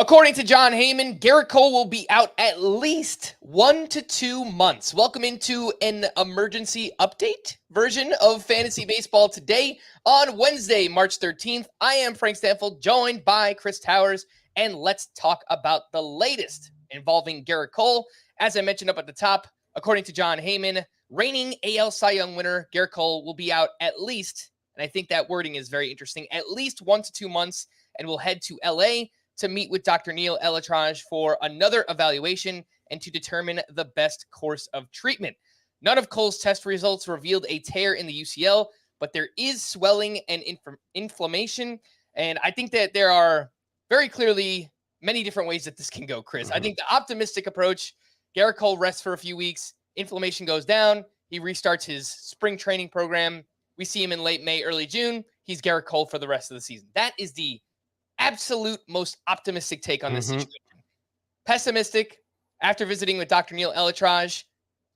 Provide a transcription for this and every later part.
According to Jon Heyman, Gerrit Cole will be out at least 1 to 2 months. Welcome into an emergency update version of Fantasy Baseball today on Wednesday, March 13th. I am Frank Stanfield, joined by Chris Towers, and let's talk about the latest involving Gerrit Cole. As I mentioned up at the top, according to Jon Heyman, reigning AL Cy Young winner Gerrit Cole will be out at least, and I think that wording is very interesting, at least 1 to 2 months, and will head to LA to meet with Dr. Neil Elatraj for another evaluation and to determine the best course of treatment. None of Cole's test results revealed a tear in the UCL, but there is swelling and inflammation. And I think that there are very clearly many different ways that this can go, Chris. I think the optimistic approach, Gerrit Cole rests for a few weeks, inflammation goes down, he restarts his spring training program. We see him in late May, early June. He's Gerrit Cole for the rest of the season. That is the absolute most optimistic take on this situation. Pessimistic, after visiting with Dr. Neil Elatraj,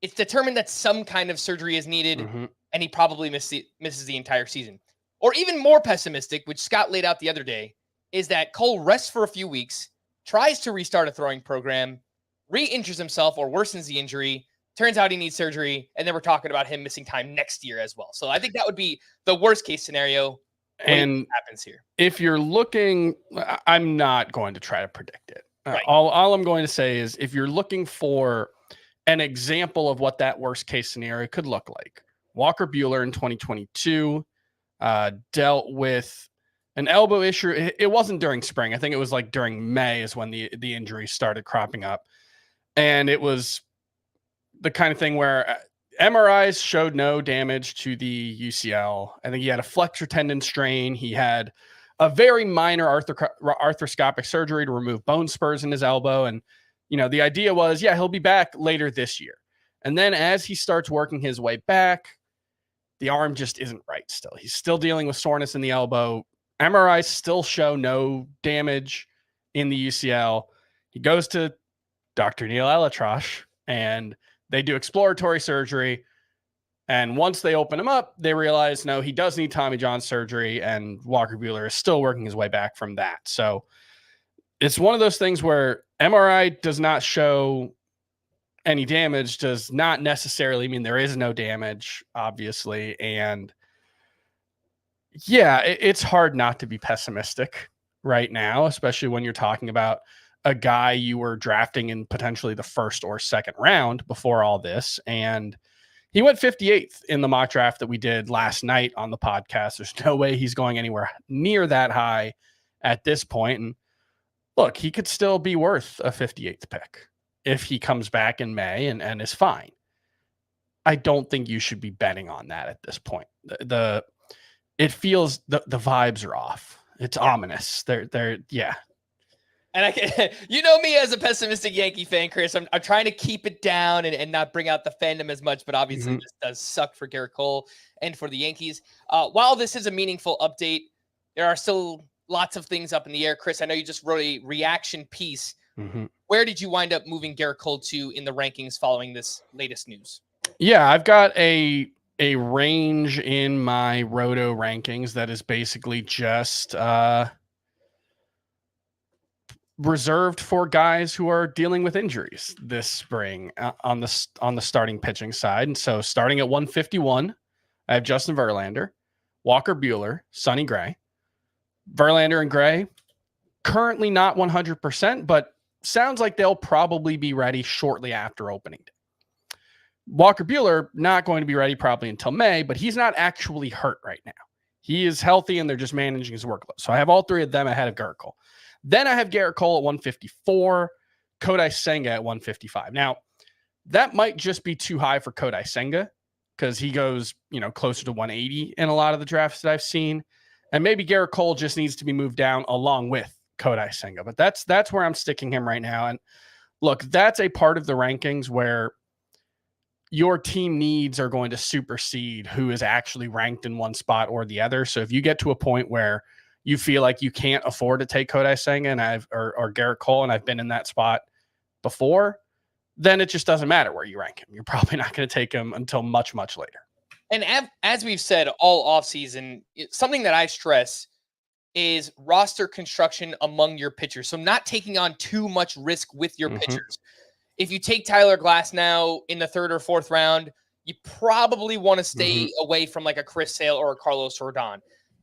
it's determined that some kind of surgery is needed, and he probably misses the entire season. Or even more pessimistic, which Scott laid out the other day, is that Cole rests for a few weeks, tries to restart a throwing program, re-injures himself or worsens the injury, turns out he needs surgery, and then we're talking about him missing time next year as well. So I think that would be the worst case scenario. And happens here. If you're looking, I'm not going to try to predict it. Right. All I'm going to say is if you're looking for an example of what that worst case scenario could look like, Walker Buehler in 2022 dealt with an elbow issue. It wasn't during spring. I think it was like during May is when the injuries started cropping up. And it was the kind of thing where MRIs showed no damage to the UCL. I think he had a flexor tendon strain. He had a very minor arthroscopic surgery to remove bone spurs in his elbow. And, the idea was, he'll be back later this year. And then as he starts working his way back, the arm just isn't right still. He's still dealing with soreness in the elbow. MRIs still show no damage in the UCL. He goes to Dr. Neil Elatraj, and they do exploratory surgery. And once they open him up, they realize, no, he does need Tommy John surgery, and Walker Buehler is still working his way back from that. So it's one of those things where MRI does not show any damage, does not necessarily mean there is no damage, obviously. And it's hard not to be pessimistic right now, especially when you're talking about a guy you were drafting in potentially the first or second round before all this. And he went 58th in the mock draft that we did last night on the podcast. There's no way he's going anywhere near that high at this point. And look, he could still be worth a 58th pick if he comes back in May and is fine. I don't think you should be betting on that at this point. It feels the vibes are off. It's ominous. They're. And I can, me as a pessimistic Yankee fan, Chris, I'm trying to keep it down and not bring out the fandom as much, but obviously it just does suck for Gerrit Cole and for the Yankees. While this is a meaningful update, there are still lots of things up in the air. Chris, I know you just wrote a reaction piece. Where did you wind up moving Gerrit Cole to in the rankings following this latest news? Yeah, I've got a range in my Roto rankings that is basically just reserved for guys who are dealing with injuries this spring on the starting pitching side. And so starting at 151, I have Justin Verlander, Walker Buehler, Sonny Gray. Verlander and Gray currently not 100%, but sounds like they'll probably be ready shortly after opening day. Walker Buehler not going to be ready probably until May, but he's not actually hurt right now. He is healthy and they're just managing his workload. So I have all three of them ahead of Gerrit Cole. Then I have Gerrit Cole at 154, Kodai Senga at 155. Now, that might just be too high for Kodai Senga because he goes, closer to 180 in a lot of the drafts that I've seen. And maybe Gerrit Cole just needs to be moved down along with Kodai Senga. But that's where I'm sticking him right now. And look, that's a part of the rankings where your team needs are going to supersede who is actually ranked in one spot or the other. So if you get to a point where you feel like you can't afford to take Kodai Senga or Gerrit Cole, and I've been in that spot before, then it just doesn't matter where you rank him. You're probably not going to take him until much, much later. And as we've said all offseason, something that I stress is roster construction among your pitchers. So not taking on too much risk with your pitchers. If you take Tyler Glass now in the 3rd or 4th round, you probably want to stay away from like a Chris Sale or a Carlos Rodon.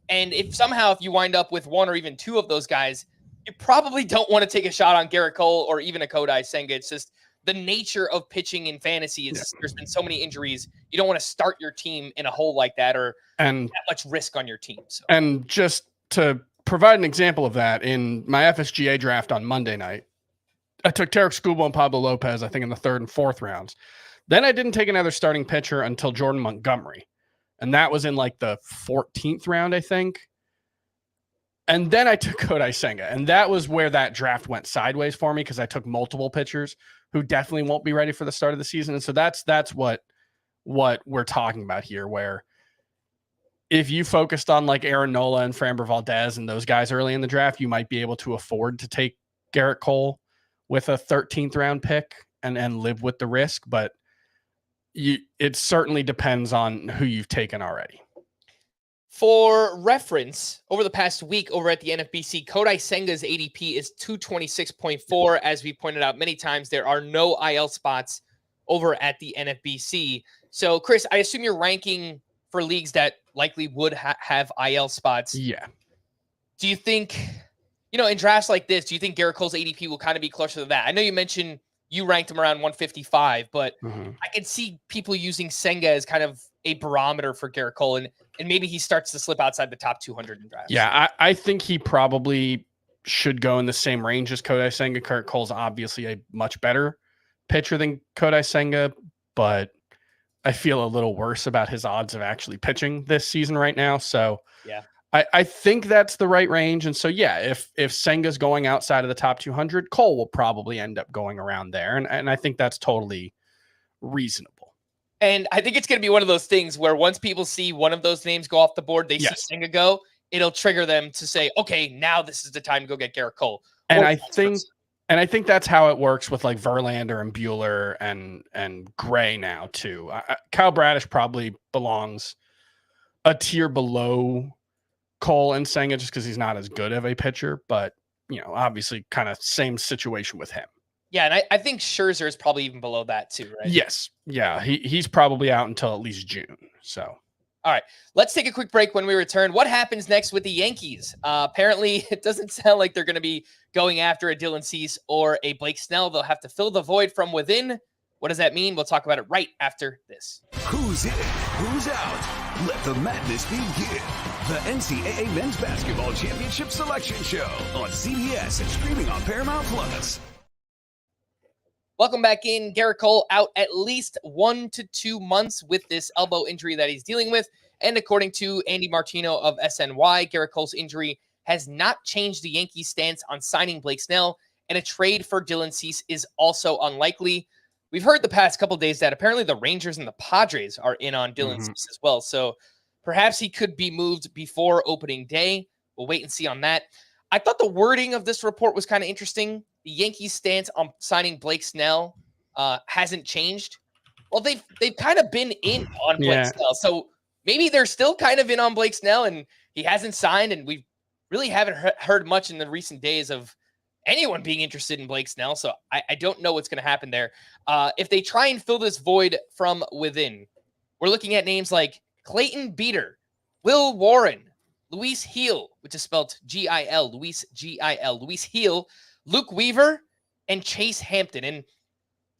And if you wind up with 1 or even 2 of those guys, you probably don't want to take a shot on Gerrit Cole or even a Kodai Senga. It's just the nature of pitching in fantasy is there's been so many injuries. You don't want to start your team in a hole like that or that much risk on your team. So. And just to provide an example of that, in my FSGA draft on Monday night, I took Tarek Skubal and Pablo Lopez, I think, in the 3rd and 4th rounds. Then I didn't take another starting pitcher until Jordan Montgomery. And that was in like the 14th round, I think. And then I took Kodai Senga. And that was where that draft went sideways for me because I took multiple pitchers who definitely won't be ready for the start of the season. And so that's what we're talking about here, where if you focused on like Aaron Nola and Framber Valdez and those guys early in the draft, you might be able to afford to take Gerrit Cole with a 13th round pick and live with the risk. But it certainly depends on who you've taken already. For reference, over the past week over at the NFBC, Kodai Senga's ADP is 226.4. As we pointed out many times, there are no IL spots over at the NFBC. So, Chris, I assume you're ranking for leagues that likely would have IL spots. Yeah. Do you think, in drafts like this, do you think Gerrit Cole's ADP will kind of be closer to that? I know you mentioned you ranked him around 155, but I could see people using Senga as kind of a barometer for Gerrit Cole, and maybe he starts to slip outside the top 200 in drafts. Yeah, I think he probably should go in the same range as Kodai Senga. Gerrit Cole's obviously a much better pitcher than Kodai Senga, but I feel a little worse about his odds of actually pitching this season right now. So yeah, I think that's the right range. And so, yeah, if Senga's going outside of the top 200, Cole will probably end up going around there. And I think that's totally reasonable. And I think it's going to be one of those things where once people see one of those names go off the board, they see Senga go, it'll trigger them to say, okay, now this is the time to go get Gerrit Cole. And I think that's how it works with like Verlander and Buehler and Gray now too. Kyle Bradish probably belongs a tier below Cole and Senga just because he's not as good of a pitcher, but obviously kind of same situation with him. Yeah, and I think Scherzer is probably even below that too, right? Yes. Yeah, he's probably out until at least June. So all right, let's take a quick break. When we return, what happens next with the Yankees? Apparently, it doesn't sound like they're going to be going after a Dylan Cease or a Blake Snell. They'll have to fill the void from within. What does that mean? We'll talk about it right after this. Who's in? Who's out? Let the madness begin. The NCAA Men's Basketball Championship Selection Show on CBS and streaming on Paramount+. Welcome back in. Gerrit Cole out at least 1 to 2 months with this elbow injury that he's dealing with. And according to Andy Martino of SNY, Gerrit Cole's injury has not changed the Yankees' stance on signing Blake Snell, and a trade for Dylan Cease is also unlikely. We've heard the past couple of days that apparently the Rangers and the Padres are in on Dylan Cease as well. So perhaps he could be moved before opening day. We'll wait and see on that. I thought the wording of this report was kind of interesting. The Yankees' stance on signing Blake Snell hasn't changed. Well, they've kind of been in on Blake Snell. So maybe they're still kind of in on Blake Snell and he hasn't signed. And we really haven't heard much in the recent days of anyone being interested in Blake Snell. So I don't know what's going to happen there. If they try and fill this void from within, we're looking at names like Clayton Beeter, Will Warren, Luis Gil, which is spelled G-I-L, Luis G-I-L, Luis Gil, Luke Weaver, and Chase Hampton. And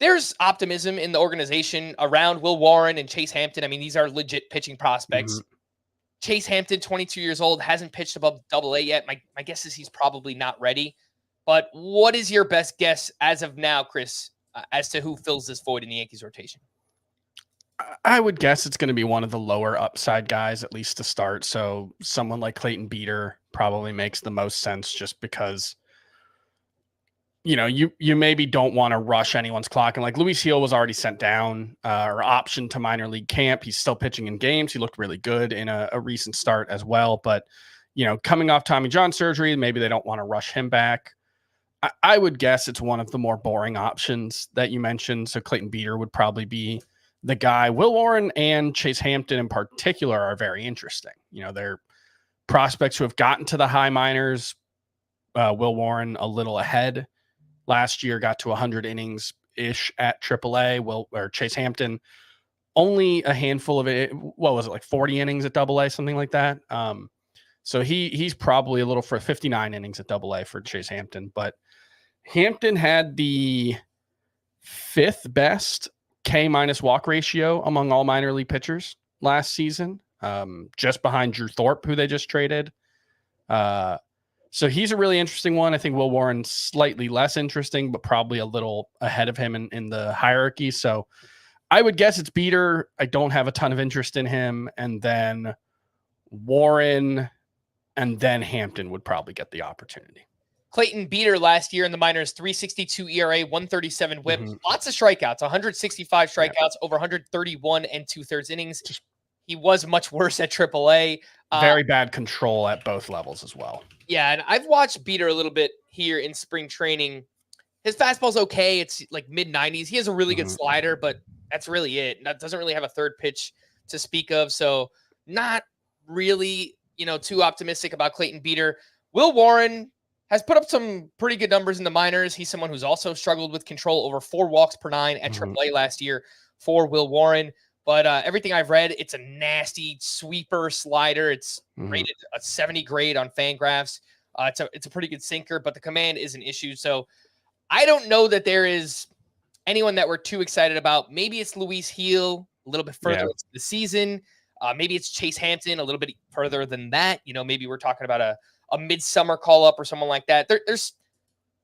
there's optimism in the organization around Will Warren and Chase Hampton. I mean, these are legit pitching prospects. Chase Hampton, 22 years old, hasn't pitched above Double-A yet. My guess is he's probably not ready. But what is your best guess as of now, Chris, as to who fills this void in the Yankees rotation? I would guess it's going to be one of the lower upside guys, at least to start. So someone like Clayton Beeter probably makes the most sense just because, you maybe don't want to rush anyone's clock. And like Luis Gil was already sent down or optioned to minor league camp. He's still pitching in games. He looked really good in a recent start as well. But, coming off Tommy John surgery, maybe they don't want to rush him back. I would guess it's one of the more boring options that you mentioned. So Clayton Beeter would probably be the guy. Will Warren and Chase Hampton in particular are very interesting. They're prospects who have gotten to the high minors. Will Warren a little ahead. Last year got to 100 innings ish at AAA. Chase Hampton only a handful of it. What was it, like 40 innings at AA, something like that? So he's probably a little for 59 innings at AA for Chase Hampton. But Hampton had the 5th best K- walk ratio among all minor league pitchers last season, just behind Drew Thorpe, who they just traded. So he's a really interesting one. I think Will Warren's slightly less interesting, but probably a little ahead of him in the hierarchy. So I would guess it's Beater. I don't have a ton of interest in him. And then Warren and then Hampton would probably get the opportunity. Clayton Beater last year in the minors, 3.62 ERA, 137 WHIP, lots of strikeouts, 165 strikeouts, over 131 2/3 innings. He was much worse at AAA. Very bad control at both levels as well. Yeah, and I've watched Beater a little bit here in spring training. His fastball's okay. It's like mid-90s. He has a really good slider, but that's really it. That doesn't really have a third pitch to speak of. So not really, too optimistic about Clayton Beater. Will Warren has put up some pretty good numbers in the minors. He's someone who's also struggled with control, over 4 walks per 9 at AAA last year for Will Warren. But everything I've read, it's a nasty sweeper slider. It's rated a 70 grade on Fangraphs. It's a pretty good sinker, but the command is an issue. So I don't know that there is anyone that we're too excited about. Maybe it's Luis Heel a little bit further into the season. Maybe it's Chase Hampton a little bit further than that. Maybe we're talking about a midsummer call-up or someone like that. There's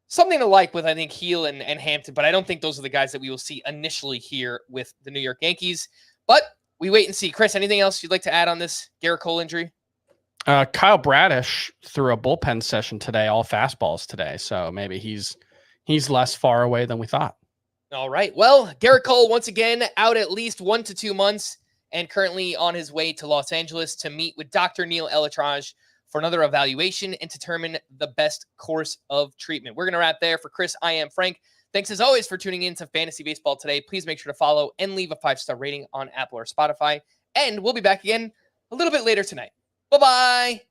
something to like with, I think, Heel and Hampton, but I don't think those are the guys that we will see initially here with the New York Yankees. But we wait and see. Chris, anything else you'd like to add on this Gerrit Cole injury? Kyle Bradish threw a bullpen session today, all fastballs today. So maybe he's less far away than we thought. All right. Well, Gerrit Cole, once again, out at least 1 to 2 months and currently on his way to Los Angeles to meet with Dr. Neil Elatraj for another evaluation and determine the best course of treatment. We're going to wrap there. For Chris, I am Frank. Thanks as always for tuning in to Fantasy Baseball today. Please make sure to follow and leave a 5-star rating on Apple or Spotify. And we'll be back again a little bit later tonight. Bye-bye.